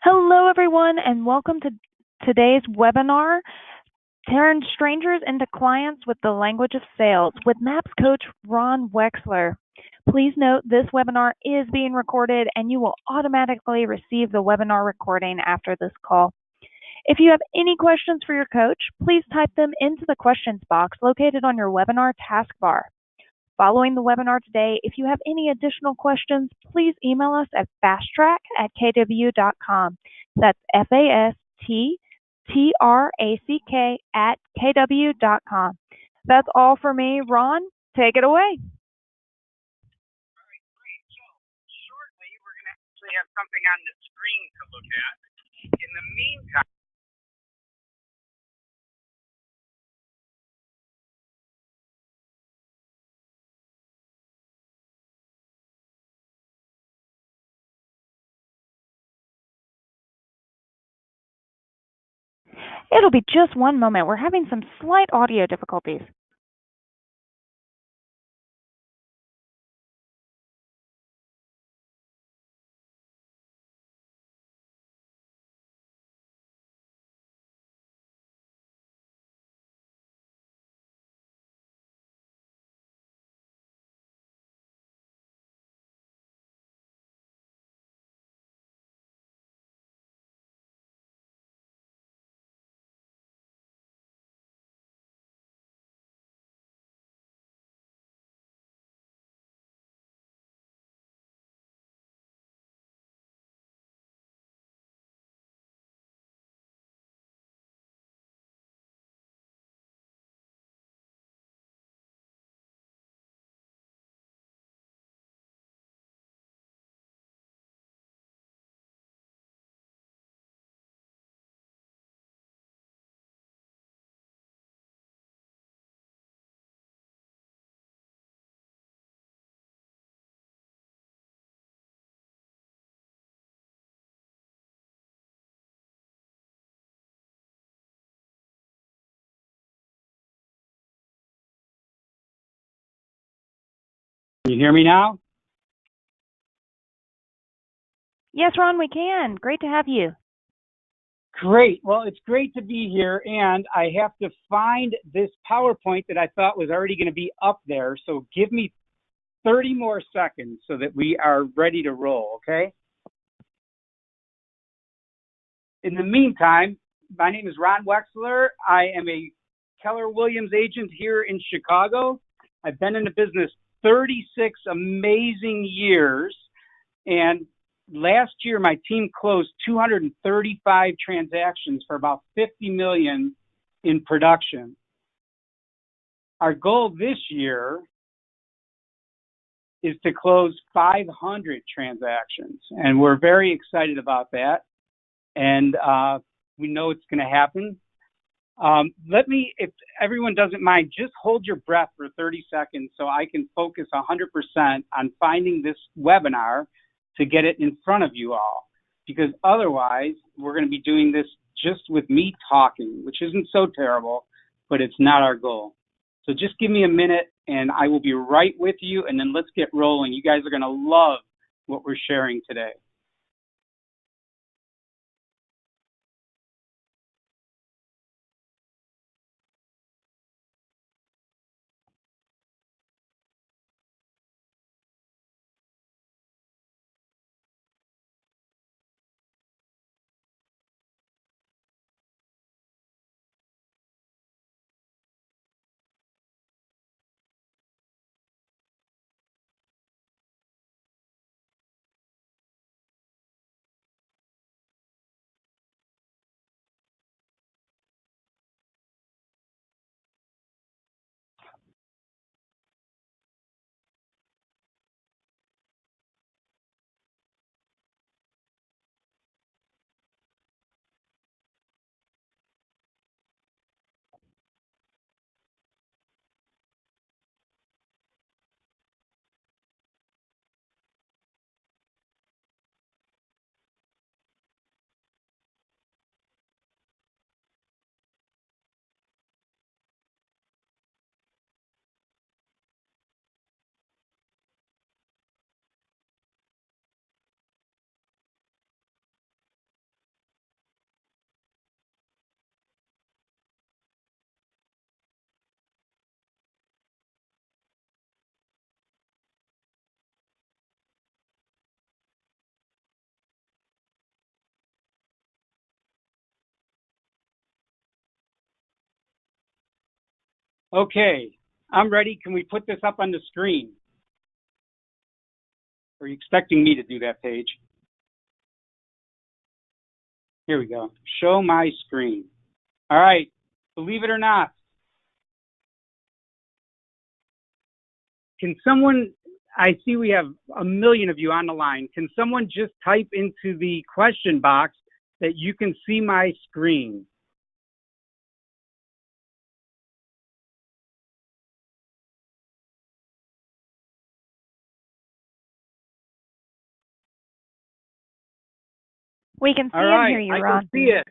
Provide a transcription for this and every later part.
Hello, everyone, and welcome to today's webinar, Turn Strangers into Clients with the Language of Sales with MAPS Coach Ron Wexler. Please note this webinar is being recorded and you will automatically receive the webinar recording after this call. If you have any questions for your coach, please type them into the questions box located on your webinar taskbar. Following the webinar today, if you have any additional questions, please email us at fasttrack@kw.com. That's FASTTRACK@kw.com. That's all for me. Ron, take it away. All right, great. So shortly, we're going to actually have something on the screen to look at. In the meantime, It'll be just one moment. We're having some slight audio difficulties. can you hear me now? Yes, Ron, we can. Great to have you. Great. Well, it's great to be here, and I have to find this PowerPoint that I thought was already going to be up there. So give me 30 more seconds so that we are ready to roll, okay? In the meantime, my name is Ron Wexler. I am a Keller Williams agent here in Chicago. I've been in the business 36 amazing years, and last year my team closed 235 transactions for about 50 million in production. Our goal this year is to close 500 transactions, and we're very excited about that. And we know it's going to happen. Let me, if everyone doesn't mind, just hold your breath for 30 seconds so I can focus 100% on finding this webinar to get it in front of you all. Because otherwise, we're going to be doing this just with me talking, which isn't so terrible, but it's not our goal. So just give me a minute and I will be right with you, and then let's get rolling. You guys are going to love what we're sharing today. Okay, I'm ready. Can we put this up on the screen? Are you expecting me to do that, Paige? Here we go. Show my screen. All right, believe it or not, can someone, I see we have a million of you on the line. Can someone just type into the question box that you can see my screen? We can see All and hear right, you, I can Ron. see it.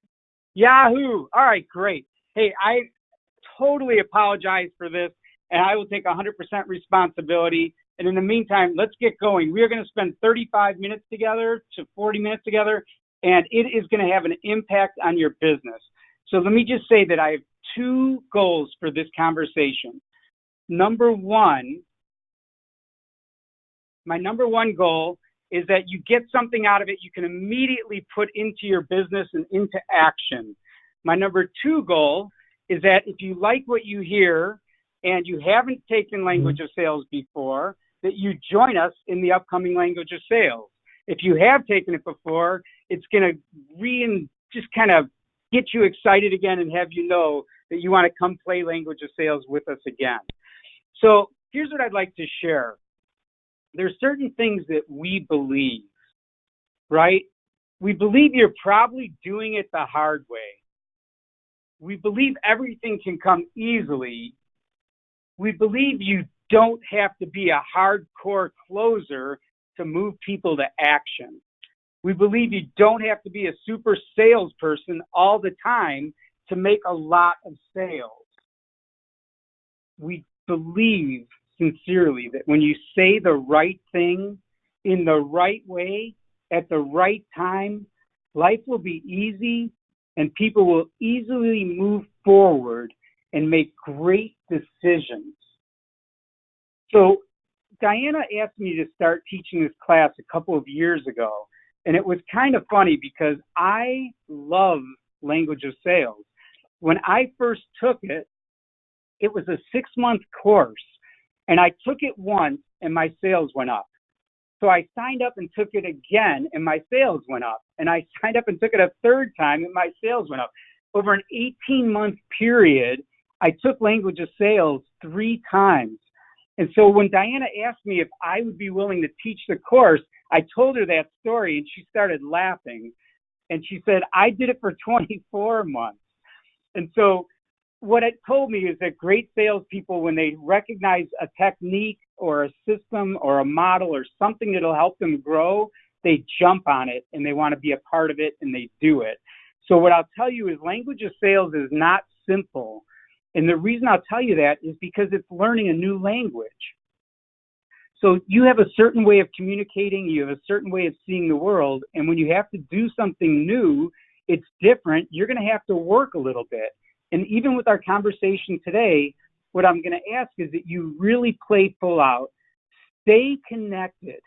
Yahoo! All right, great. Hey, I totally apologize for this, and I will take 100% responsibility. And in the meantime, let's get going. We are going to spend 35 minutes together to 40 minutes together, and it is going to have an impact on your business. So let me just say that I have two goals for this conversation. Number one, my number one goal is that you get something out of it you can immediately put into your business and into action. My number two goal is that if you like what you hear and you haven't taken language of sales before, that you join us in the upcoming language of sales. If you have taken it before, it's going to just kind of get you excited again and have you know that you want to come play language of sales with us again. So here's what I'd like to share. There's certain things that we believe, right? We believe you're probably doing it the hard way. We believe everything can come easily. We believe you don't have to be a hardcore closer to move people to action. We believe you don't have to be a super salesperson all the time to make a lot of sales. We believe sincerely that when you say the right thing in the right way at the right time, life will be easy and people will easily move forward and make great decisions. So Diana asked me to start teaching this class a couple of years ago, and it was kind of funny because I love language of sales. When I first took it, it was a 6-month course, and I took it once and my sales went up. So I signed up and took it again and my sales went up. And I signed up and took it a third time and my sales went up. Over an 18-month period, I took language of sales 3 times. And so when Diana asked me if I would be willing to teach the course, I told her that story and she started laughing. And she said, I did it for 24 months. And so what it told me is that great salespeople, when they recognize a technique or a system or a model or something that'll help them grow, they jump on it and they want to be a part of it and they do it. So what I'll tell you is language of sales is not simple. And the reason I'll tell you that is because it's learning a new language. So you have a certain way of communicating, you have a certain way of seeing the world, and when you have to do something new, it's different. You're going to have to work a little bit. And even with our conversation today, what I'm going to ask is that you really play full out, stay connected,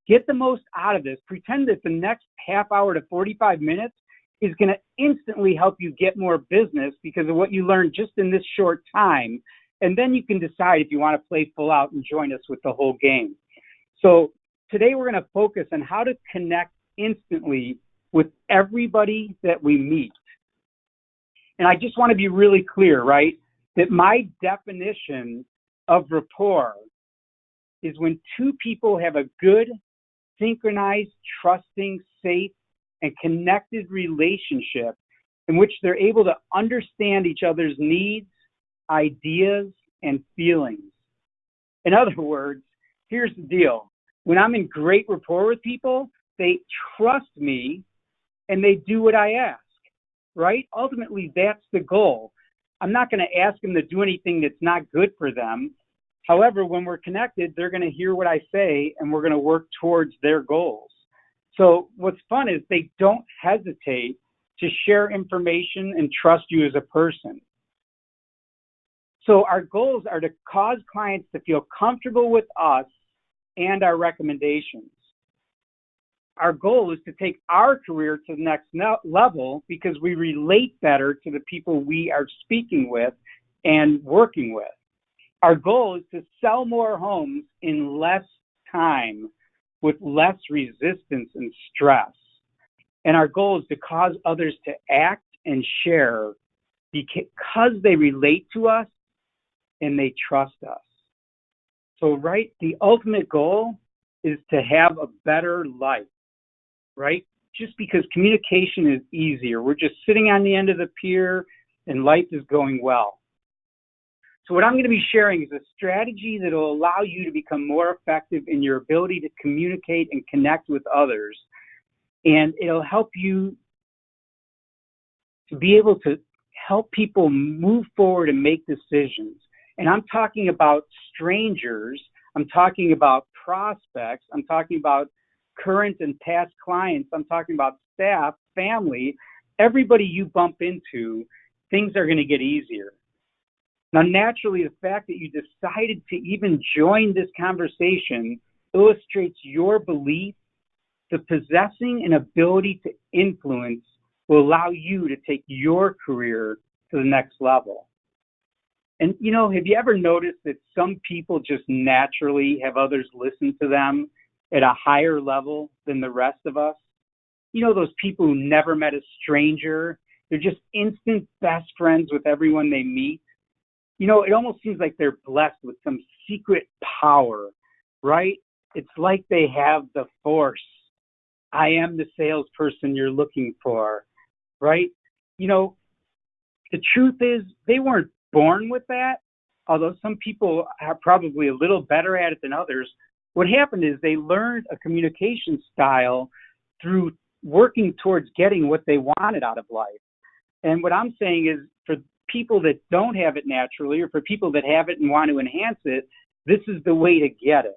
get the most out of this, pretend that the next half hour to 45 minutes is going to instantly help you get more business because of what you learned just in this short time. And then you can decide if you want to play full out and join us with the whole game. So today we're going to focus on how to connect instantly with everybody that we meet. And I just want to be really clear, right, that my definition of rapport is when two people have a good, synchronized, trusting, safe, and connected relationship in which they're able to understand each other's needs, ideas, and feelings. In other words, here's the deal. When I'm in great rapport with people, they trust me and they do what I ask. Right? Ultimately, that's the goal. I'm not going to ask them to do anything that's not good for them. However, when we're connected, they're going to hear what I say and we're going to work towards their goals. So what's fun is they don't hesitate to share information and trust you as a person. So our goals are to cause clients to feel comfortable with us and our recommendations. Our goal is to take our career to the next level because we relate better to the people we are speaking with and working with. Our goal is to sell more homes in less time with less resistance and stress. And our goal is to cause others to act and share because they relate to us and they trust us. So, right, the ultimate goal is to have a better life, right? Just because communication is easier. We're just sitting on the end of the pier and life is going well. So what I'm going to be sharing is a strategy that will allow you to become more effective in your ability to communicate and connect with others. And it'll help you to be able to help people move forward and make decisions. And I'm talking about strangers. I'm talking about prospects. I'm talking about current and past clients. I'm talking about staff, family, everybody you bump into, things are going to get easier. Now, naturally, the fact that you decided to even join this conversation illustrates your belief that possessing an ability to influence will allow you to take your career to the next level. And, you know, have you ever noticed that some people just naturally have others listen to them at a higher level than the rest of us? You know, those people who never met a stranger, they're just instant best friends with everyone they meet. You know, it almost seems like they're blessed with some secret power, right? It's like they have the force. I am the salesperson you're looking for, right? You know, the truth is they weren't born with that, although some people are probably a little better at it than others. What happened is they learned a communication style through working towards getting what they wanted out of life. And what I'm saying is for people that don't have it naturally, or for people that have it and want to enhance it, this is the way to get it.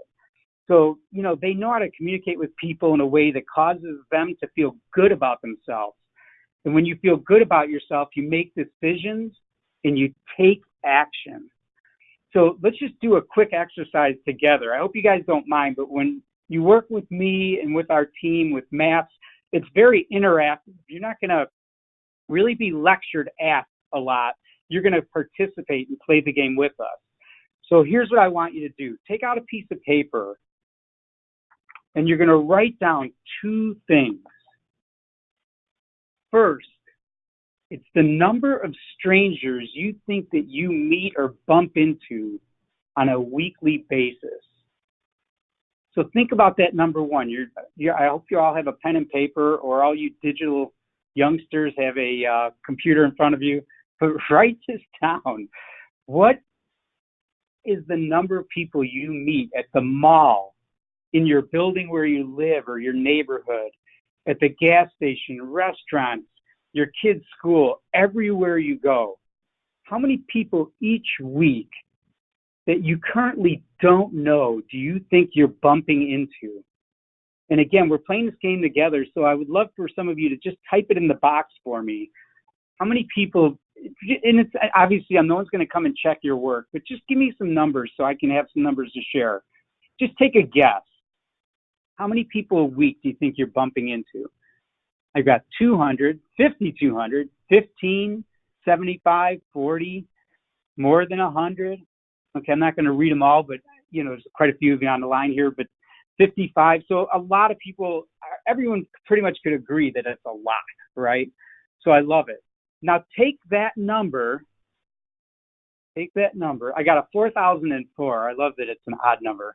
So, you know, they know how to communicate with people in a way that causes them to feel good about themselves. And when you feel good about yourself, you make decisions and you take action. So let's just do a quick exercise together. I hope you guys don't mind, but when you work with me and with our team with MAPS, it's very interactive. You're not going to really be lectured at a lot. You're going to participate and play the game with us. So here's what I want you to do. Take out a piece of paper and you're going to write down two things. First, it's the number of strangers you think that you meet or bump into on a weekly basis. So think about that number one. I hope you all have a pen and paper, or all you digital youngsters have a computer in front of you. But write this down. What is the number of people you meet at the mall, in your building where you live or your neighborhood, at the gas station, restaurants, your kids' school, everywhere you go? How many people each week that you currently don't know do you think you're bumping into? And again, we're playing this game together, so I would love for some of you to just type it in the box for me. How many people, and it's obviously no one's going to come and check your work, but just give me some numbers so I can have some numbers to share. Just take a guess. How many people a week do you think you're bumping into? I've got 200, 5,200, 15, 75, 40, more than 100. Okay, I'm not going to read them all, but you know, there's quite a few of you on the line here, but 55. So a lot of people, everyone pretty much could agree that it's a lot, right? So I love it. Now take that number. I got a 4,004. I love that it's an odd number.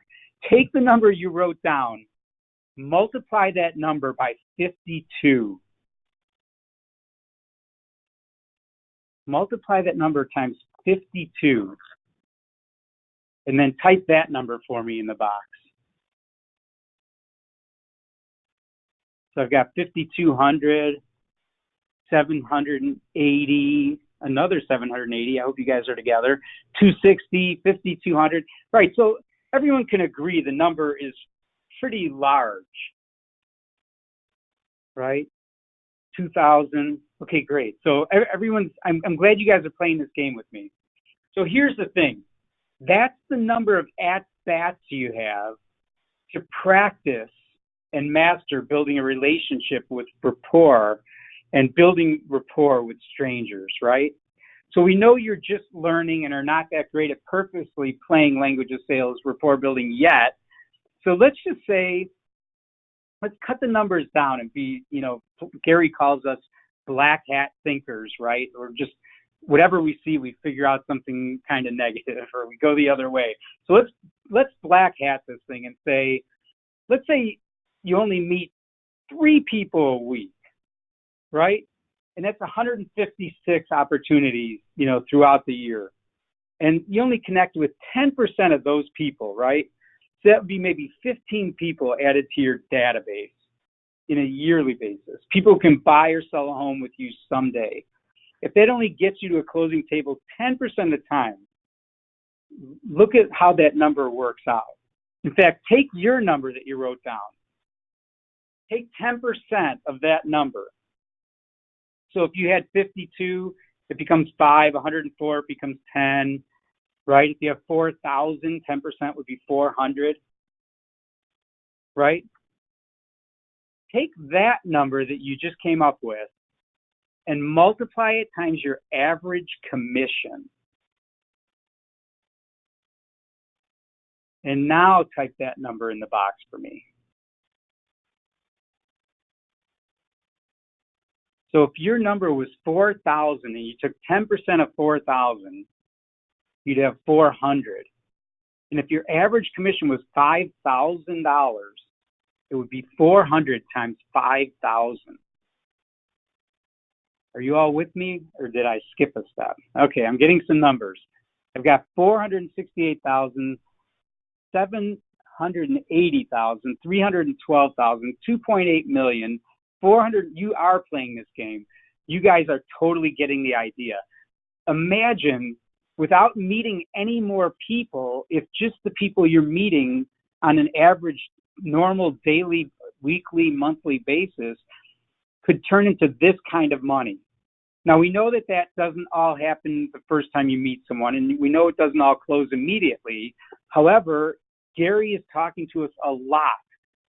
Take the number you wrote down, multiply that number by 52. Multiply that number times 52. And then type that number for me in the box. So I've got 5,200, 780, another 780. I hope you guys are together. 260, 5,200. Right, so everyone can agree the number is pretty large, right? 2,000. Okay, great. So everyone's, I'm glad you guys are playing this game with me. So here's the thing. That's the number of at-bats you have to practice and master building a relationship with rapport and building rapport with strangers, right? So we know you're just learning and are not that great at purposely playing language of sales, rapport building yet. So let's just say, let's cut the numbers down and be, Gary calls us black hat thinkers, right? Or just whatever we see, we figure out something kind of negative, or we go the other way. So let's black hat this thing and say, let's say you only meet 3 people a week, right? And that's 156 opportunities, throughout the year. And you only connect with 10% of those people, right? So that would be maybe 15 people added to your database in a yearly basis. People who can buy or sell a home with you someday. If that only gets you to a closing table 10% of the time, look at how that number works out. In fact, take your number that you wrote down. Take 10% of that number. So if you had 52, it becomes 5, 104, it becomes 10, right? If you have 4,000, 10% would be 400, right? Take that number that you just came up with and multiply it times your average commission. And now type that number in the box for me. So if your number was 4,000 and you took 10% of 4,000, you'd have 400. And if your average commission was $5,000, it would be 400 times 5,000. Are you all with me, or did I skip a step? Okay, I'm getting some numbers. I've got 468,000, 780,000, 312,000, 2.8 million, 400. You are playing this game. You guys are totally getting the idea. Imagine, without meeting any more people, if just the people you're meeting on an average normal daily, weekly, monthly basis could turn into this kind of money. Now, we know that that doesn't all happen the first time you meet someone, and we know it doesn't all close immediately. However, Gary is talking to us a lot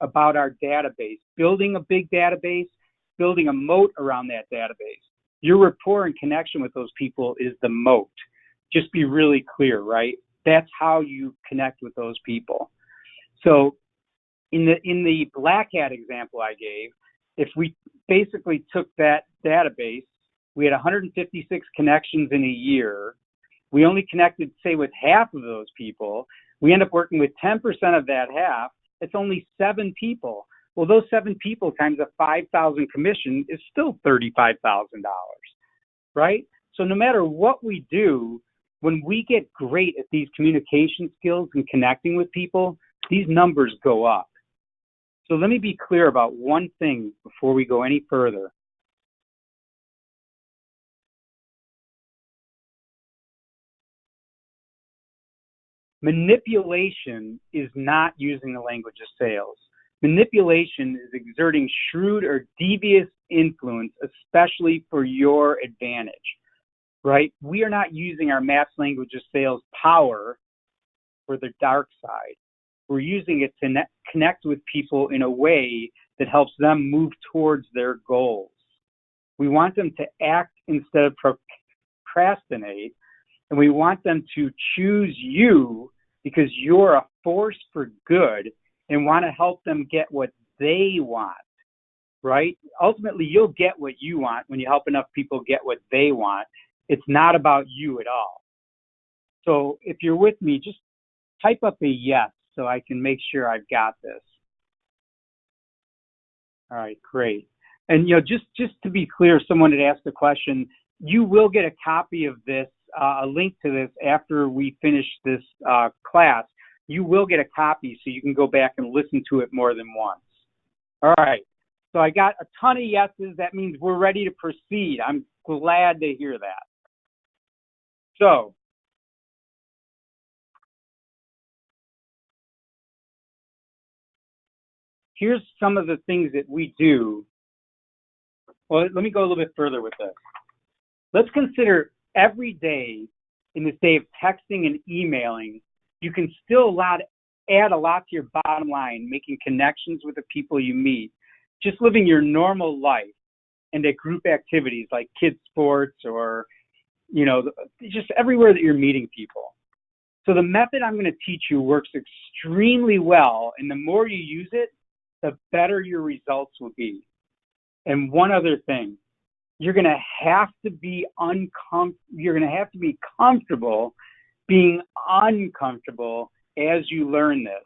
about our database, building a big database, building a moat around that database. Your rapport and connection with those people is the moat. Just be really clear, right? That's how you connect with those people. So in the black hat example I gave, if we basically took that database, we had 156 connections in a year. We only connected, say, with half of those people. We end up working with 10% of that half. It's only 7 people. Well, those 7 people times a 5,000 commission is still $35,000, right? So no matter what we do, when we get great at these communication skills and connecting with people, these numbers go up. So let me be clear about one thing before we go any further. Manipulation is not using the language of sales. Manipulation is exerting shrewd or devious influence, especially for your advantage, right? We are not using our MAPS language of sales power for the dark side. We're using it to connect with people in a way that helps them move towards their goals. We want them to act instead of procrastinate, and we want them to choose you because you're a force for good and want to help them get what they want, right? Ultimately, you'll get what you want when you help enough people get what they want. It's not about you at all. So if you're with me, just type up a yes so I can make sure I've got this. All right, great. And just to be clear, someone had asked a question. You will get a copy of this, a link to this after we finish this class. You will get a copy so you can go back and listen to it more than once. All right, so I got a ton of yeses. That means we're ready to proceed. I'm glad to hear that. So here's some of the things that we do. Well, let me go a little bit further with this. Let's consider every day in this day of texting and emailing, you can still add a lot to your bottom line, making connections with the people you meet, just living your normal life, and at group activities like kids sports or just everywhere that you're meeting people. So the method I'm going to teach you works extremely well, and the more you use it, the better your results will be. And one other thing, you're going to have to be comfortable being uncomfortable as you learn this.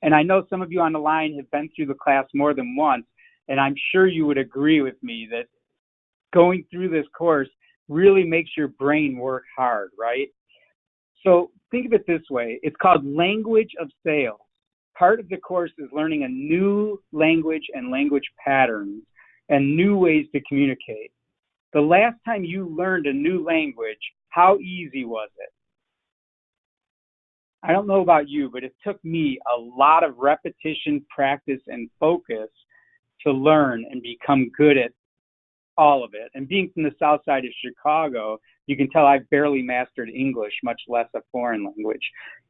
And I know some of you on the line have been through the class more than once, and I'm sure you would agree with me that going through this course really makes your brain work hard, right? So think of it this way. It's called Language of Sales. Part of the course is learning a new language and language patterns and new ways to communicate. The last time you learned a new language, how easy was it? I don't know about you, but it took me a lot of repetition, practice, and focus to learn and become good at all of it. And being from the south side of Chicago, you can tell I've barely mastered English, much less a foreign language.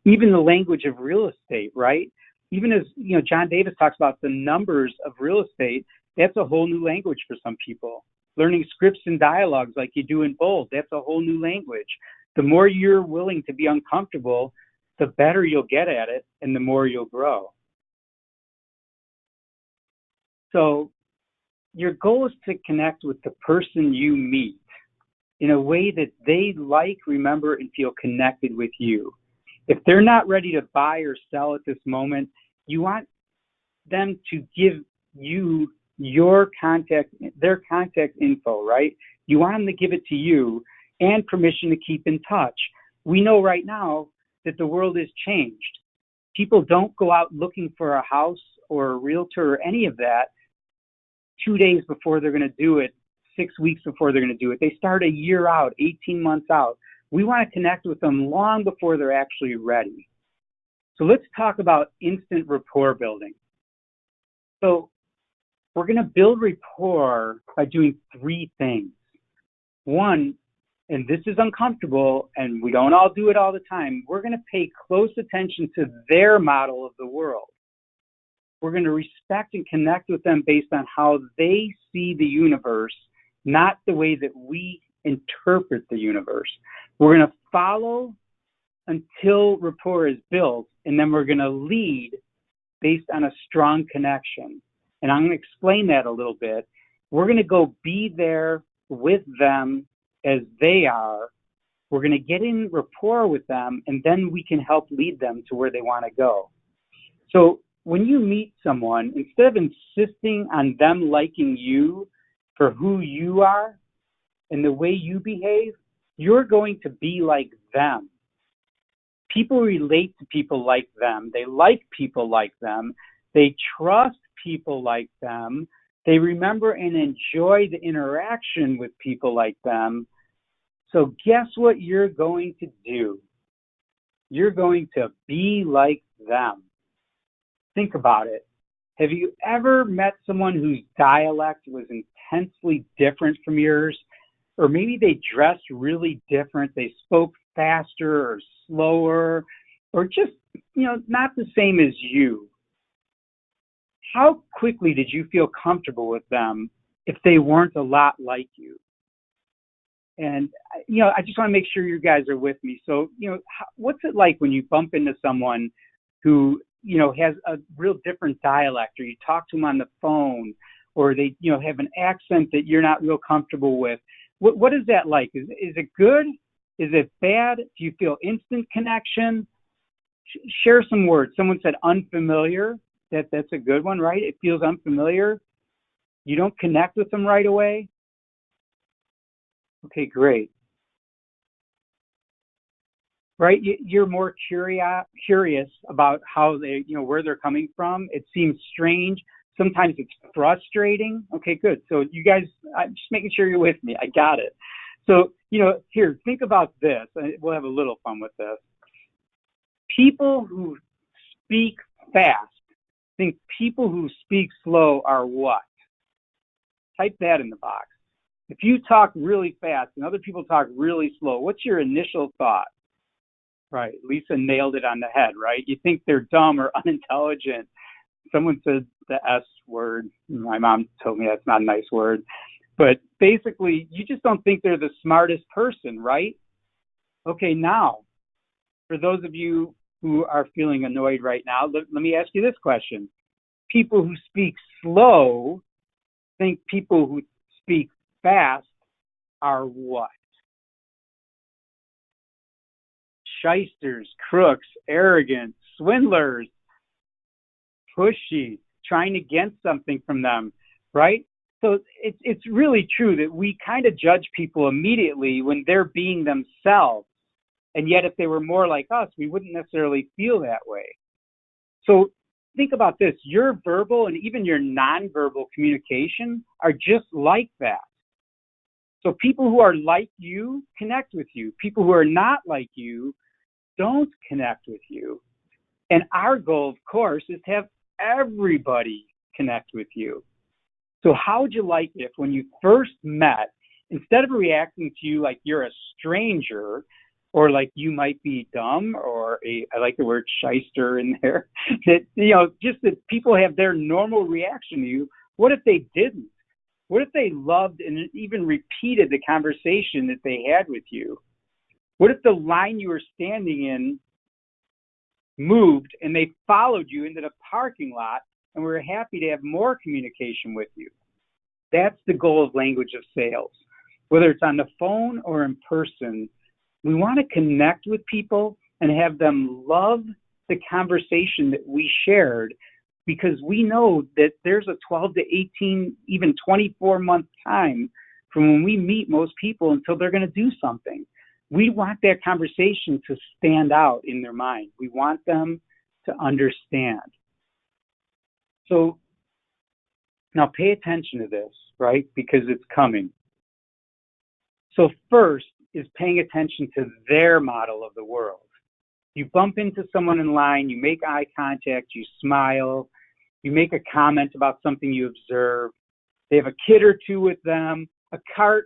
Even the language of real estate, right? Even as, John Davis talks about the numbers of real estate, that's a whole new language for some people. Learning scripts and dialogues like you do in Bold, that's a whole new language. The more you're willing to be uncomfortable, the better you'll get at it and the more you'll grow. So your goal is to connect with the person you meet in a way that they like, remember, and feel connected with you. If they're not ready to buy or sell at this moment, you want them to give you their contact info, right? You want them to give it to you and permission to keep in touch. We know right now that the world has changed. People don't go out looking for a house or a realtor or any of that 2 days before they're going to do it, 6 weeks before they're going to do it. They start a year out, 18 months out. We want to connect with them long before they're actually ready. So let's talk about instant rapport building. So we're going to build rapport by doing 3 things. One, and this is uncomfortable, and we don't all do it all the time, we're going to pay close attention to their model of the world. We're going to respect and connect with them based on how they see the universe, not the way that we interpret the universe. We're going to follow until rapport is built, and then we're going to lead based on a strong connection. And I'm going to explain that a little bit. We're going to go be there with them as they are. We're going to get in rapport with them, and then we can help lead them to where they want to go. So when you meet someone, instead of insisting on them liking you for who you are and the way you behave, you're going to be like them. People relate to people like them. They like people like them. They trust people like them. They remember and enjoy the interaction with people like them. So guess what you're going to do? You're going to be like them. Think about it. Have you ever met someone whose dialect was intensely different from yours? Or maybe they dressed really different. They spoke faster or slower, or just, not the same as you. How quickly did you feel comfortable with them if they weren't a lot like you? And, I just want to make sure you guys are with me. So, what's it like when you bump into someone who, has a real different dialect, or you talk to them on the phone, or they, have an accent that you're not real comfortable with? What is that like? Is it good? Is it bad? Do you feel instant connection? Share some words. Someone said unfamiliar. That's a good one, right? It feels unfamiliar. You don't connect with them right away. Okay, great. Right? You're more curious about how they, where they're coming from. It seems strange. Sometimes it's frustrating. Okay, good. So you guys, I'm just making sure you're with me. I got it. So, here, think about this. We'll have a little fun with this. People who speak fast think people who speak slow are what? Type that in the box. If you talk really fast and other people talk really slow, what's your initial thought? Right, Lisa nailed it on the head, right? You think they're dumb or unintelligent. Someone said the S word. My mom told me that's not a nice word. But basically, you just don't think they're the smartest person, right? Okay, now, for those of you who are feeling annoyed right now, let me ask you this question. People who speak slow think people who speak fast are what? Shysters, crooks, arrogant, swindlers, pushy, trying to get something from them, right? So it's really true that we kind of judge people immediately when they're being themselves. And yet if they were more like us, we wouldn't necessarily feel that way. So think about this. Your verbal and even your nonverbal communication are just like that. So people who are like you connect with you. People who are not like you don't connect with you. And our goal, of course, is to have everybody connect with you. So how would you like it if when you first met, instead of reacting to you like you're a stranger or like you might be dumb or I like the word shyster in there, that, just that people have their normal reaction to you, what if they didn't? What if they loved and even repeated the conversation that they had with you? What if the line you were standing in moved and they followed you into the parking lot and we're happy to have more communication with you? That's the goal of language of sales. Whether it's on the phone or in person, we want to connect with people and have them love the conversation that we shared, because we know that there's a 12 to 18, even 24-month time from when we meet most people until they're going to do something. We want that conversation to stand out in their mind. We want them to understand. So now pay attention to this, right? Because it's coming. So first is paying attention to their model of the world. You bump into someone in line, you make eye contact, you smile, you make a comment about something you observe. They have a kid or two with them, a cart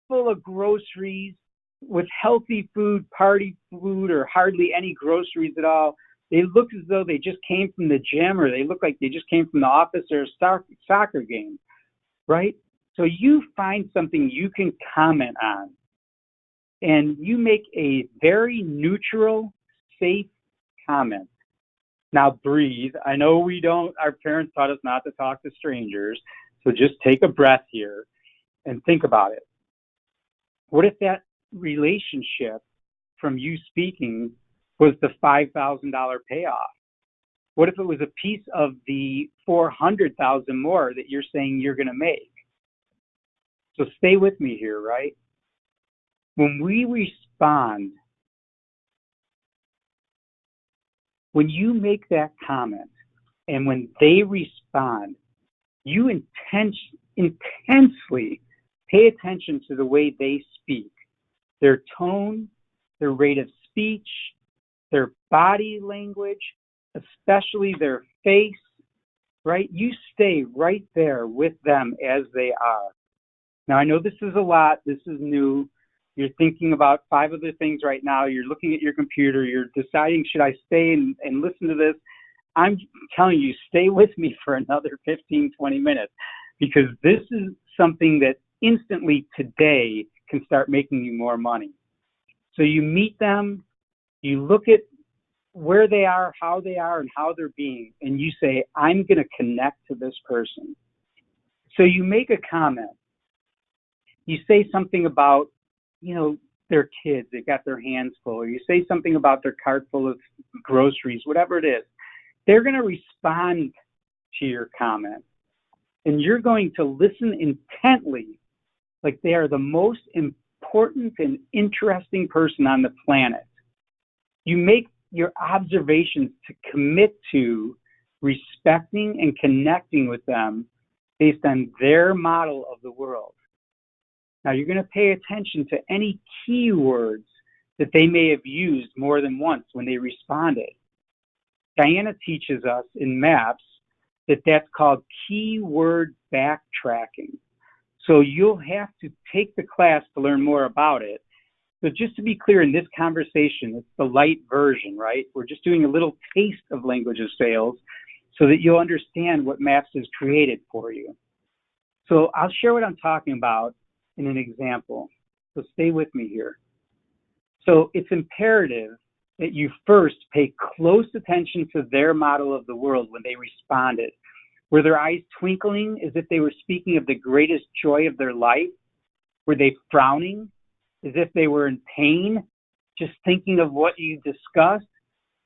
full of groceries with healthy food, party food, or hardly any groceries at all. They look as though they just came from the gym, or they look like they just came from the office or a soccer game, right? So you find something you can comment on, and you make a very neutral, safe comment. Now breathe. I know our parents taught us not to talk to strangers, so just take a breath here and think about it. What if that relationship from you speaking was the $5,000 payoff? What if it was a piece of the $400,000 more that you're saying you're going to make? So stay with me here, right? When we respond, when you make that comment and when they respond, you intensely pay attention to the way they speak, their tone, their rate of speech, their body language, especially their face, right? You stay right there with them as they are. Now, I know this is a lot. This is new. You're thinking about 5 other things right now. You're looking at your computer. You're deciding, should I stay and listen to this? I'm telling you, stay with me for another 15, 20 minutes, because this is something that instantly today can start making you more money. So you meet them, you look at where they are, and how they're being, and you say, I'm going to connect to this person. So you make a comment. You say something about, their kids, they've got their hands full, or you say something about their cart full of groceries, whatever it is. They're going to respond to your comment, and you're going to listen intently like they are the most important and interesting person on the planet. You make your observations to commit to respecting and connecting with them based on their model of the world. Now, you're going to pay attention to any keywords that they may have used more than once when they responded. Diana teaches us in MAPS that that's called keyword backtracking. So you'll have to take the class to learn more about it. So just to be clear, in this conversation, it's the light version, right? We're just doing a little taste of language of sales so that you'll understand what MAPS has created for you. So I'll share what I'm talking about in an example. So stay with me here. So it's imperative that you first pay close attention to their model of the world when they responded. Were their eyes twinkling as if they were speaking of the greatest joy of their life? Were they frowning as if they were in pain, just thinking of what you discussed?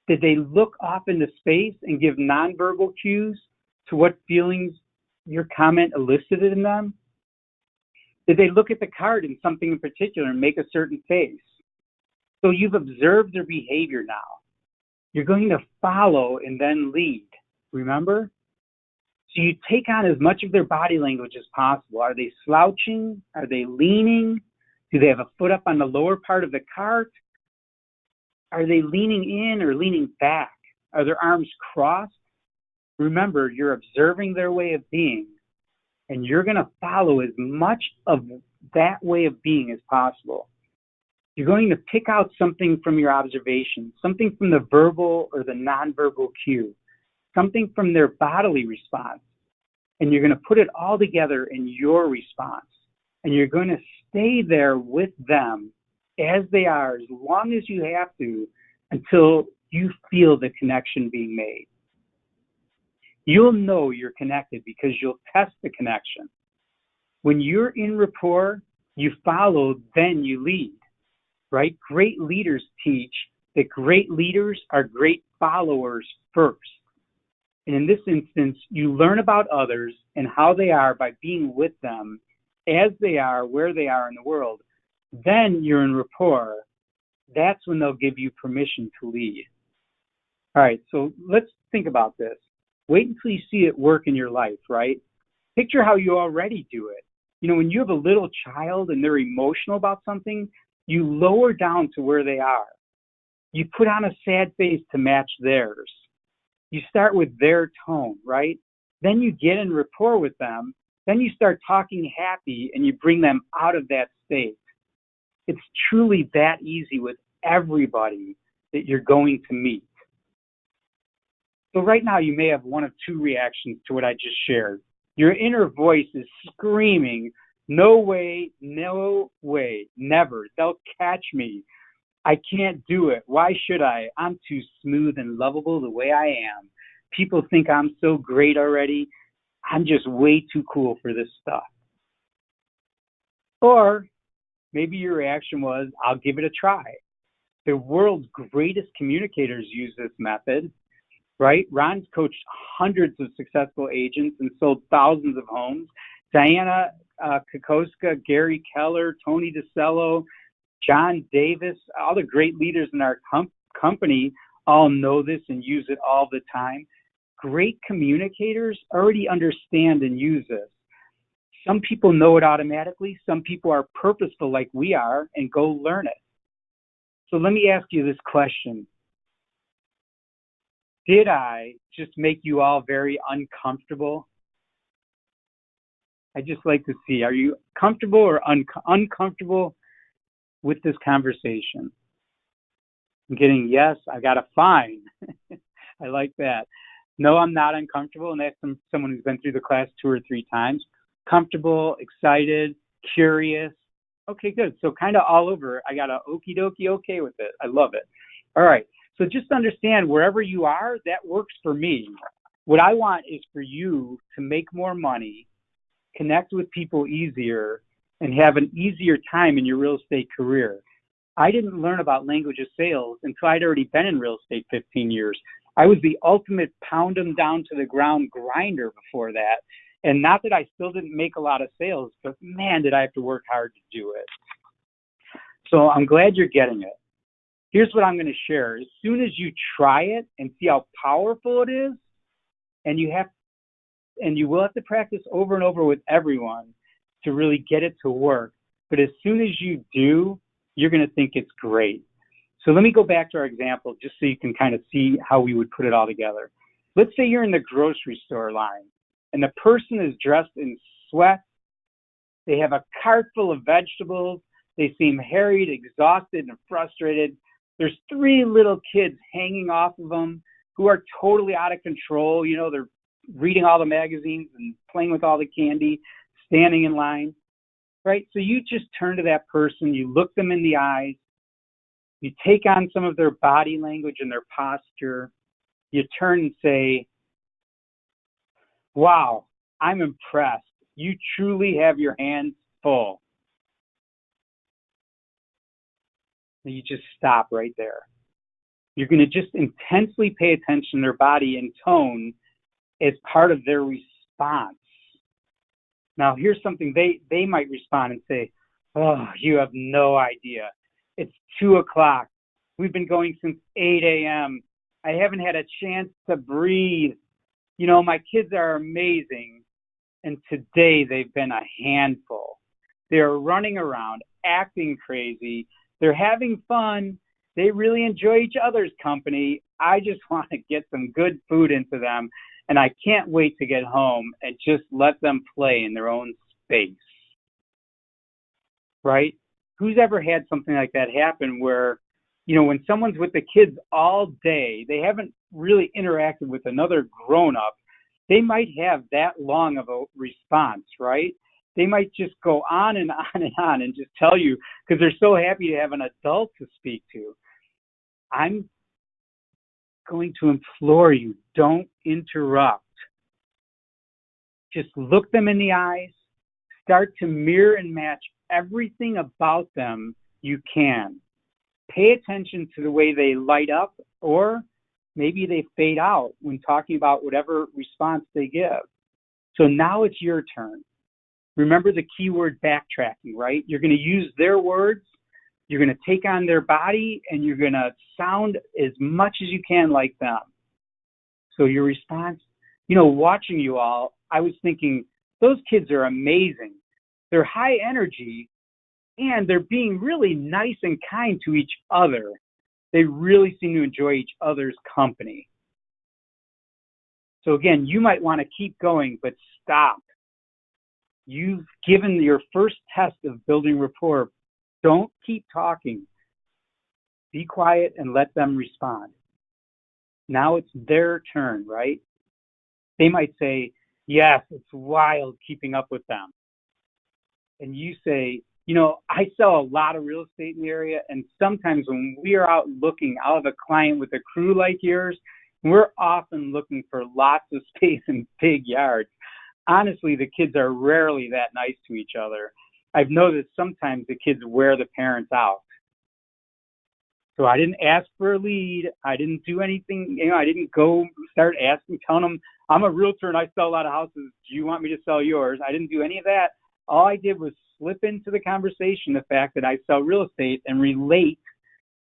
Did they look off into space and give nonverbal cues to what feelings your comment elicited in them? Did they look at the card in something in particular and make a certain face? So you've observed their behavior now. You're going to follow and then lead. Remember? So you take on as much of their body language as possible. Are they slouching? Are they leaning? Do they have a foot up on the lower part of the cart? Are they leaning in or leaning back? Are their arms crossed? Remember, you're observing their way of being, and you're going to follow as much of that way of being as possible. You're going to pick out something from your observation, something from the verbal or the nonverbal cue, something from their bodily response, and you're going to put it all together in your response. And you're going to stay there with them as they are, as long as you have to, until you feel the connection being made. You'll know you're connected because you'll test the connection. When you're in rapport, you follow, then you lead, right? Great leaders teach that great leaders are great followers first. And in this instance, you learn about others and how they are by being with them as they are, where they are in the world. Then you're in rapport. That's when they'll give you permission to lead. All right, so let's think about this. Wait until you see it work in your life, right? Picture how you already do it. You know, when you have a little child and they're emotional about something, you lower down to where they are. You put on a sad face to match theirs. You start with their tone, right? Then you get in rapport with them. Then you start talking happy and you bring them out of that state. It's truly that easy with everybody that you're going to meet. So right now you may have one of two reactions to what I just shared. Your inner voice is screaming, no way, never. They'll catch me. I can't do it. Why should I? I'm too smooth and lovable the way I am. People think I'm so great already. I'm just way too cool for this stuff. Or maybe your reaction was, I'll give it a try. The world's greatest communicators use this method, right? Ron's coached hundreds of successful agents and sold thousands of homes. Diana Kokoska, Gary Keller, Tony DeCello, John Davis, all the great leaders in our company all know this and use it all the time. Great communicators already understand and use this. Some people know it automatically. Some people are purposeful like we are and go learn it. So let me ask you this question. Did I just make you all very uncomfortable? I'd just like to see, are you comfortable or uncomfortable with this conversation? I'm getting yes, I got a fine. I like that. No, I'm not uncomfortable, and that's someone who's been through the class 2 or 3 times. Comfortable, excited, curious. Okay, good. So kind of all over. I got a okie dokie okay with it. I love it. All right. So just understand wherever you are, that works for me. What I want is for you to make more money, connect with people easier, and have an easier time in your real estate career. I didn't learn about language of sales until I'd already been in real estate 15 years. I was the ultimate pound them down to the ground grinder before that. And not that I still didn't make a lot of sales, but man, did I have to work hard to do it. So I'm glad you're getting it. Here's what I'm going to share. As soon as you try it and see how powerful it is, and you will have to practice over and over with everyone to really get it to work. But as soon as you do, you're going to think it's great. So let me go back to our example just so you can kind of see how we would put it all together. Let's say you're in the grocery store line and the person is dressed in sweats. They have a cart full of vegetables. They seem harried, exhausted, and frustrated. There's 3 little kids hanging off of them who are totally out of control. You know, they're reading all the magazines and playing with all the candy. standing in line, right? So you just turn to that person, you look them in the eyes, you take on some of their body language and their posture, you turn and say, wow, I'm impressed. You truly have your hands full. And you just stop right there. You're going to just intensely pay attention to their body and tone as part of their response. Now, here's something they might respond and say, oh, you have no idea. It's 2 o'clock. We've been going since 8 a.m. I haven't had a chance to breathe. You know, my kids are amazing. And today they've been a handful. They're running around, acting crazy. They're having fun. They really enjoy each other's company. I just want to get some good food into them. And I can't wait to get home and just let them play in their own space. Right? Who's ever had something like that happen where, you know, when someone's with the kids all day, they haven't really interacted with another grown-up, they might have that long of a response, right? They might just go on and on and on and just tell you because they're so happy to have an adult to speak to. I'm going to implore you, don't interrupt. Just look them in the eyes, start to mirror and match everything about them you can. Pay attention to the way they light up, or maybe they fade out when talking about whatever response they give. So now it's your turn. Remember the keyword backtracking, right? You're going to use their words, you're going to take on their body, and you're going to sound as much as you can like them. So your response, you know, watching you all, I was thinking, those kids are amazing. They're high energy, and they're being really nice and kind to each other. They really seem to enjoy each other's company. So again, you might want to keep going, but stop. You've given your first test of building rapport. Don't keep talking. Be quiet and let them respond. Now it's their turn, right? They might say, yes, it's wild keeping up with them. And you say, you know, I sell a lot of real estate in the area, and sometimes when we are out looking, I'll have a client with a crew like yours, and we're often looking for lots of space and big yards. Honestly, the kids are rarely that nice to each other. I've noticed sometimes the kids wear the parents out. So I didn't ask for a lead. I didn't do anything. You know, I didn't go start asking, telling them, I'm a realtor and I sell a lot of houses. Do you want me to sell yours? I didn't do any of that. All I did was slip into the conversation the fact that I sell real estate and relate,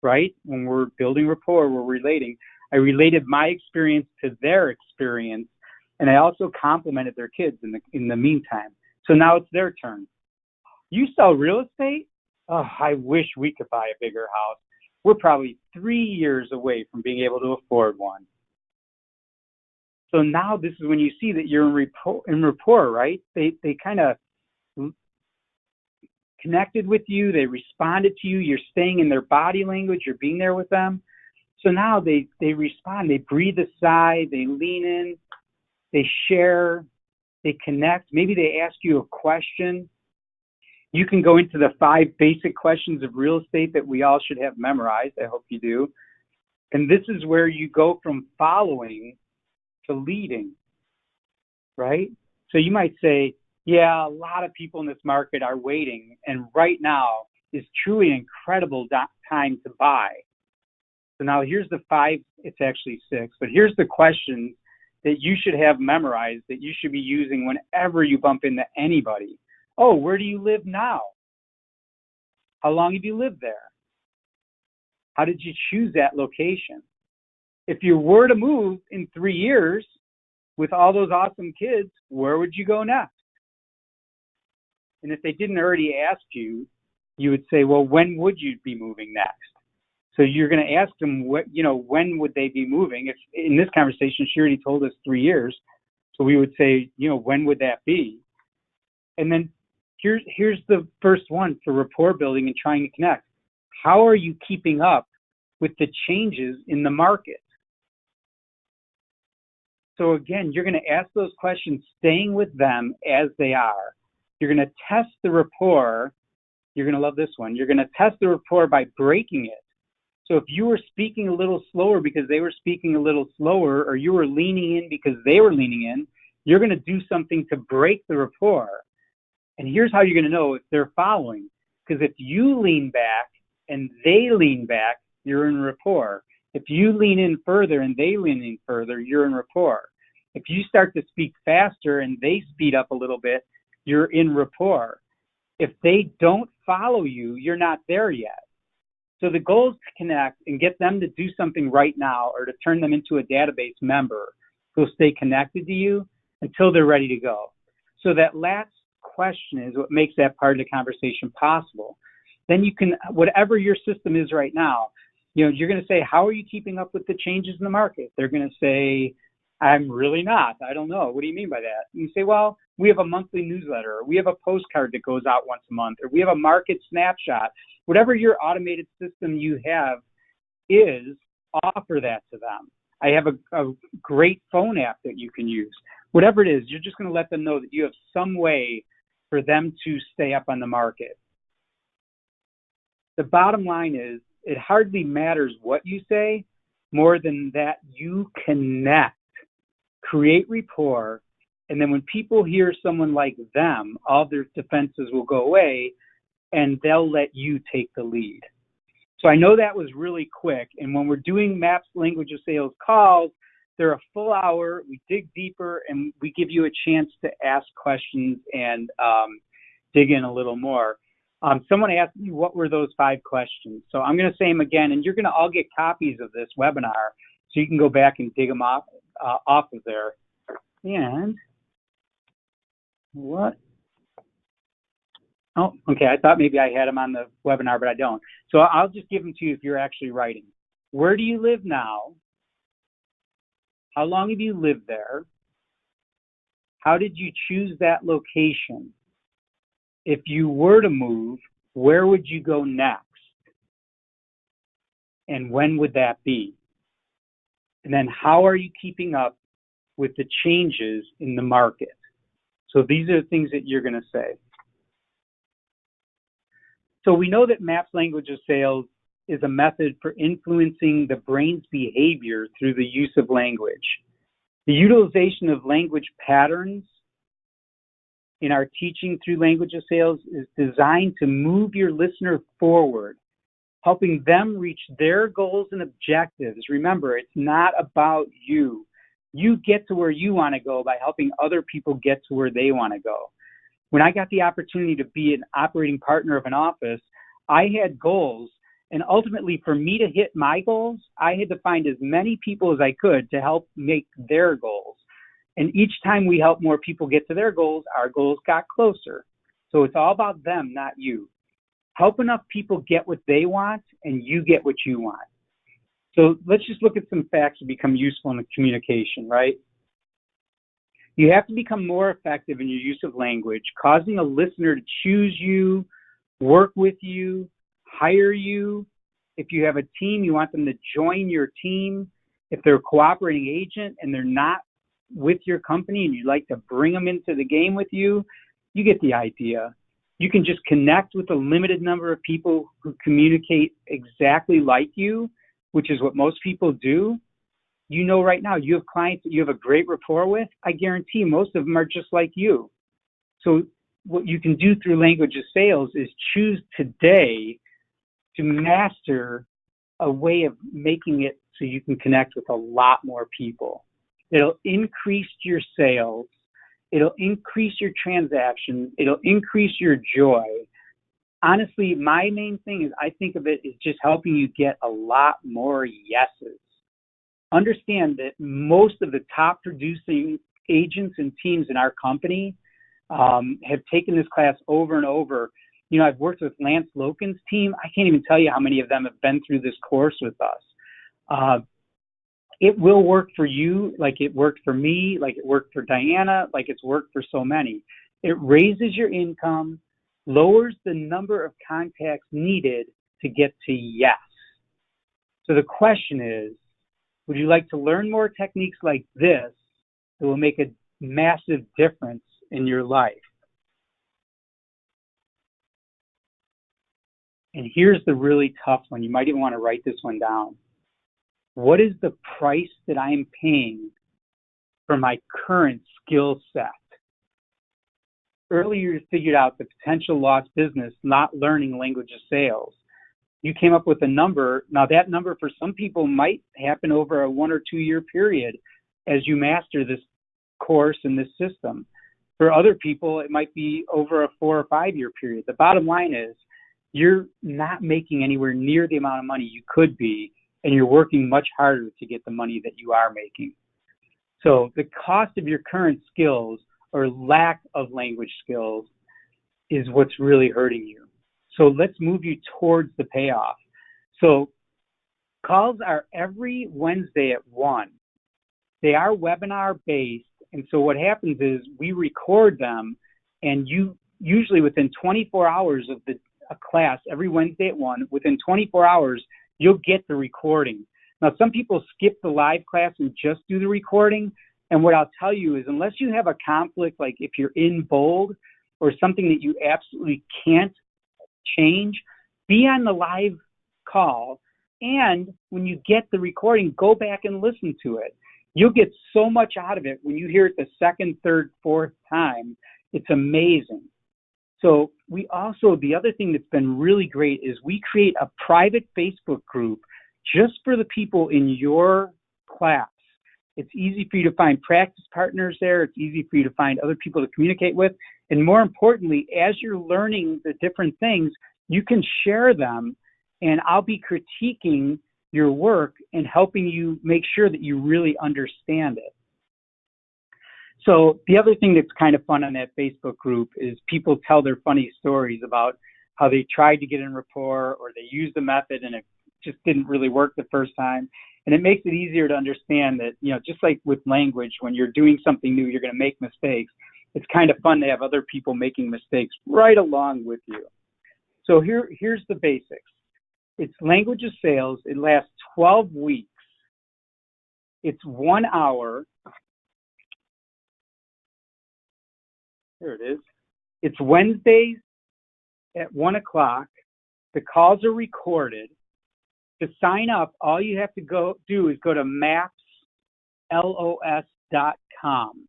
right? When we're building rapport, we're relating. I related my experience to their experience, and I also complimented their kids in the meantime. So now it's their turn. You sell real estate? Oh, I wish we could buy a bigger house. We're probably 3 years away from being able to afford one. So now this is when you see that you're in rapport, right? They kind of connected with you. They responded to you. You're staying in their body language. You're being there with them. So now they respond. They breathe a sigh. They lean in. They share. They connect. Maybe they ask you a question. You can go into the 5 basic questions of real estate that we all should have memorized. I hope you do. And this is where you go from following to leading, right? So you might say, yeah, a lot of people in this market are waiting, and right now is truly an incredible time to buy. So now here's the 5, it's actually 6, but here's the questions that you should have memorized that you should be using whenever you bump into anybody. Oh, where do you live now? How long have you lived there? How did you choose that location? If you were to move in 3 years with all those awesome kids, where would you go next? And if they didn't already ask you, you would say, well, when would you be moving next? So you're going to ask them, when would they be moving? If in this conversation, she already told us 3 years. So we would say, when would that be? And then here's the first one for rapport building and trying to connect. How are you keeping up with the changes in the market? So again, you're going to ask those questions, staying with them as they are. You're going to test the rapport. You're going to love this one. You're going to test the rapport by breaking it. So if you were speaking a little slower because they were speaking a little slower, or you were leaning in because they were leaning in, you're going to do something to break the rapport. And here's how you're going to know if they're following. Because if you lean back and they lean back, you're in rapport. If you lean in further and they lean in further, you're in rapport. If you start to speak faster and they speed up a little bit, you're in rapport. If they don't follow you, you're not there yet. So the goal is to connect and get them to do something right now, or to turn them into a database member who'll stay connected to you until they're ready to go. So that last question is what makes that part of the conversation possible. Then you can, whatever your system is right now, you're going to say, how are you keeping up with the changes in the market? They're going to say, I'm really not. I don't know. What do you mean by that? You say, well, we have a monthly newsletter, or we have a postcard that goes out once a month, or we have a market snapshot. Whatever your automated system you have is, offer that to them. I have a great phone app that you can use. Whatever it is, you're just going to let them know that you have some way for them to stay up on the market. The bottom line is, it hardly matters what you say, more than that you connect, create rapport, and then when people hear someone like them, all their defenses will go away, and they'll let you take the lead. So I know that was really quick, and when we're doing MAPS Language of Sales calls, they're a full hour. We dig deeper, and we give you a chance to ask questions and dig in a little more. Someone asked me, what were those 5 questions? So I'm going to say them again, and you're going to all get copies of this webinar, so you can go back and dig them off of there. And what? Oh, okay. I thought maybe I had them on the webinar, but I don't. So I'll just give them to you if you're actually writing. Where do you live now? How long have you lived there? How did you choose that location? If you were to move, where would you go next? And when would that be? And then how are you keeping up with the changes in the market? So these are the things that you're going to say. So we know that MAPS Language of Sales is a method for influencing the brain's behavior through the use of language. The utilization of language patterns in our teaching through Language of Sales is designed to move your listener forward, helping them reach their goals and objectives. Remember, it's not about you. You get to where you want to go by helping other people get to where they want to go. When I got the opportunity to be an operating partner of an office, I had goals. And ultimately, for me to hit my goals, I had to find as many people as I could to help make their goals. And each time we helped more people get to their goals, our goals got closer. So it's all about them, not you. Help enough people get what they want, and you get what you want. So let's just look at some facts that become useful in the communication, right? You have to become more effective in your use of language, causing a listener to choose you, work with you, hire you. If you have a team, you want them to join your team. If they're a cooperating agent and they're not with your company and you'd like to bring them into the game with you, you get the idea. You can just connect with a limited number of people who communicate exactly like you, which is what most people do. You know right now, you have clients that you have a great rapport with. I guarantee most of them are just like you. So what you can do through Language of Sales is choose today to master a way of making it so you can connect with a lot more people. It'll increase your sales. It'll increase your transactions. It'll increase your joy. Honestly, my main thing is I think of it as just helping you get a lot more yeses. Understand that most of the top producing agents and teams in our company have taken this class over and over. You know, I've worked with Lance Loken's team. I can't even tell you how many of them have been through this course with us. It will work for you like it worked for me, like it worked for Diana, like it's worked for so many. It raises your income, lowers the number of contacts needed to get to yes. So the question is, would you like to learn more techniques like this that will make a massive difference in your life? And here's the really tough one. You might even want to write this one down. What is the price that I am paying for my current skill set? Earlier, you figured out the potential lost business, not learning language of sales. You came up with a number. Now, that number for some people might happen over a 1 or 2 year period as you master this course and this system. For other people, it might be over a 4 or 5 year period. The bottom line is you're not making anywhere near the amount of money you could be, and you're working much harder to get the money that you are making. So the cost of your current skills or lack of language skills is what's really hurting you. So let's move you towards the payoff. So calls are every Wednesday at 1. They are webinar based. And so what happens is we record them, and you usually within 24 hours of a class every Wednesday at 1, within 24 hours, you'll get the recording. Now, some people skip the live class and just do the recording. And what I'll tell you is unless you have a conflict, like if you're in bold or something that you absolutely can't change, be on the live call. And when you get the recording, go back and listen to it. You'll get so much out of it when you hear it the second, third, fourth time. It's amazing. So we also, the other thing that's been really great is we create a private Facebook group just for the people in your class. It's easy for you to find practice partners there. It's easy for you to find other people to communicate with. And more importantly, as you're learning the different things, you can share them, and I'll be critiquing your work and helping you make sure that you really understand it. So the other thing that's kind of fun on that Facebook group is people tell their funny stories about how they tried to get in Rapport or they used the method and it just didn't really work the first time. And it makes it easier to understand that, you know, just like with language, when you're doing something new, you're going to make mistakes. It's kind of fun to have other people making mistakes right along with you. So here's the basics. It's language of sales. It lasts 12 weeks. It's 1 hour. There it is. It's Wednesdays at 1 o'clock. The calls are recorded. To sign up, all you have to do is go to mapslos.com.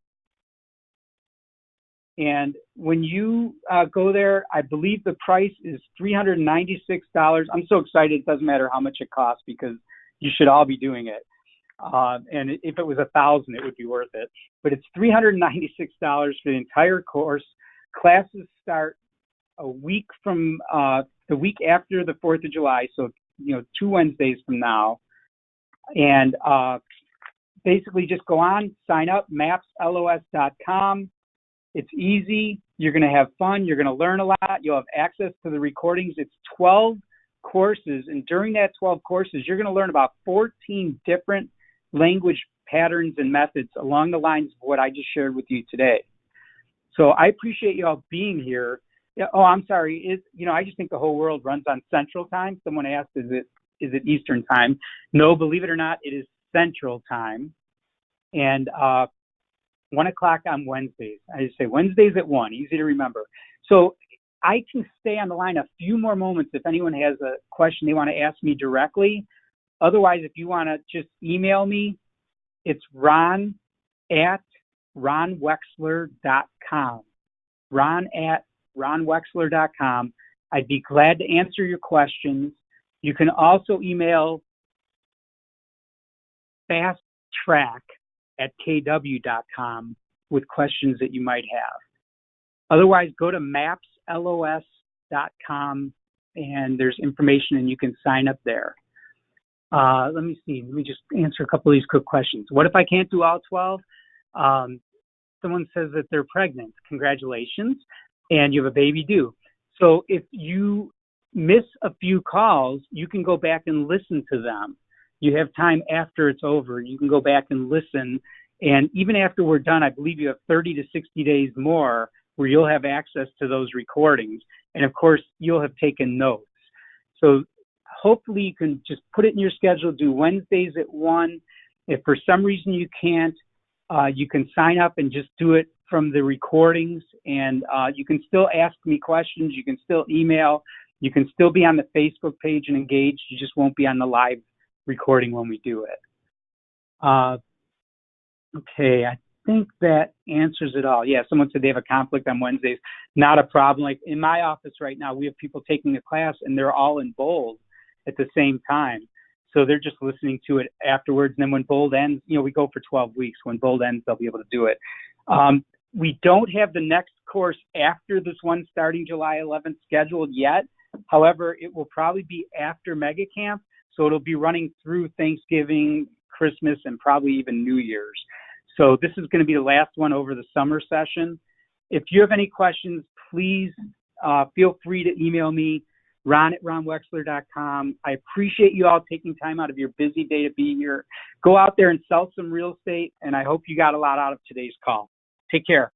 And when you go there, I believe the price is $396. I'm so excited it doesn't matter how much it costs because you should all be doing it. And if it was $1,000, it would be worth it. But it's $396 for the entire course. Classes start a week from the week after the 4th of July, so 2 Wednesdays from now. And basically just go on, sign up, mapslos.com. It's easy. You're going to have fun. You're going to learn a lot. You'll have access to the recordings. It's 12 courses. And during that 12 courses, you're going to learn about 14 different language patterns and methods along the lines of what I just shared with you today. So I appreciate you all being here. Oh, I'm sorry. I just think the whole world runs on Central Time. Someone asked, is it Eastern Time? No, believe it or not, it is Central Time. And 1 o'clock on Wednesdays. I just say Wednesdays at 1, easy to remember. So I can stay on the line a few more moments if anyone has a question they want to ask me directly. Otherwise, if you want to just email me, it's ron@ronwexler.com. ron@ronwexler.com. I'd be glad to answer your questions. You can also email fasttrack@kw.com with questions that you might have. Otherwise, go to mapslos.com and there's information and you can sign up there. Let me see. Let me just answer a couple of these quick questions. What if I can't do all 12? Someone says that they're pregnant. Congratulations. And you have a baby due. So if you miss a few calls, you can go back and listen to them. You have time after it's over. You can go back and listen. And even after we're done, I believe you have 30 to 60 days more where you'll have access to those recordings. And of course, you'll have taken notes. So hopefully you can just put it in your schedule, do Wednesdays at 1. If for some reason you can't, you can sign up and just do it from the recordings. And you can still ask me questions. You can still email. You can still be on the Facebook page and engaged. You just won't be on the live recording when we do it. Okay, I think that answers it all. Yeah, someone said they have a conflict on Wednesdays. Not a problem. Like in my office right now, we have people taking a class and they're all in bold at the same time. So they're just listening to it afterwards. And then when bold ends, we go for 12 weeks. When bold ends, they'll be able to do it. We don't have the next course after this one starting July 11th scheduled yet. However, it will probably be after Mega Camp. So it'll be running through Thanksgiving, Christmas, and probably even New Year's. So this is going to be the last one over the summer session. If you have any questions, please feel free to email me, ron@ronwexler.com. I appreciate you all taking time out of your busy day to be here. Go out there and sell some real estate, and I hope you got a lot out of today's call. Take care.